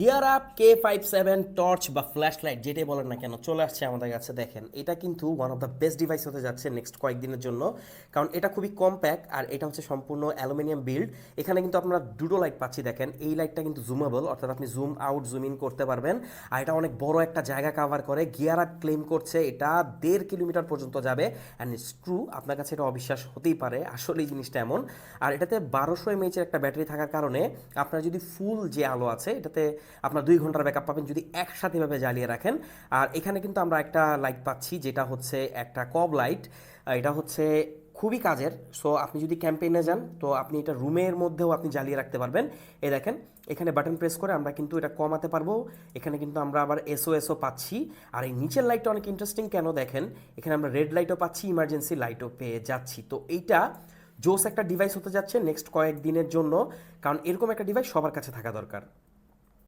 ইয়ারআপ K57 torch বা flash light যেটাই বলেন না কেন চলে আসছে আমাদের কাছে। দেখেন এটা কিন্তু one of the best device হতে যাচ্ছে নেক্সট কয়েকদিনের জন্য, কারণ এটা খুবই কম্প্যাক্ট আর এটা হচ্ছে সম্পূর্ণ অ্যালুমিনিয়াম বিল্ড। এখানে কিন্তু আপনারা দুটো লাইট পাচ্ছি। দেখেন এই লাইটটা কিন্তু জুমেবল, অর্থাৎ আপনি জুম আউট জুম ইন করতে পারবেন। আর এটা অনেক বড় একটা জায়গা কাভার করে। গিয়ারআপ ক্লেম করছে এটা 1.5 কিলোমিটার পর্যন্ত যাবে। অ্যান্ড ইটস ট্রু, আপনার কাছে এটা অবিশ্বাস হতেই পারে, আসলে এই জিনিসটা এমন। আর এটাতে 1200 mAh একটা ব্যাটারি থাকার কারণে আপনার যদি ফুল যে আলো আছে এটাতে আপনার 2 ঘন্টার ব্যাকআপ পাবেন যদি একসাথে ভাবে জ্বালিয়ে রাখেন। আর এখানে কিন্তু আমরা একটা লাইট পাচ্ছি যেটা হচ্ছে একটা কব লাইট। এটা হচ্ছে খুবই কাজের। সো আপনি যদি ক্যাম্পেইনে যান তো আপনি এটা রুমের মধ্যেও আপনি জ্বালিয়ে রাখতে পারবেন। এই দেখেন এখানে বাটন প্রেস করে আমরা কিন্তু এটা কমাতে পারবো। এখানে কিন্তু আমরা আবার এসওএসও পাচ্ছি। আর এই নিচের লাইটটা অনেক ইন্টারেস্টিং, কেন দেখেন এখানে আমরা রেড লাইটও পাচ্ছি, ইমার্জেন্সি লাইটও পেয়ে যাচ্ছি। তো এইটা জোস একটা ডিভাইস হতে যাচ্ছে নেক্সট কয়েক দিনের জন্য, কারণ এরকম একটা ডিভাইস সবার কাছে থাকা দরকার।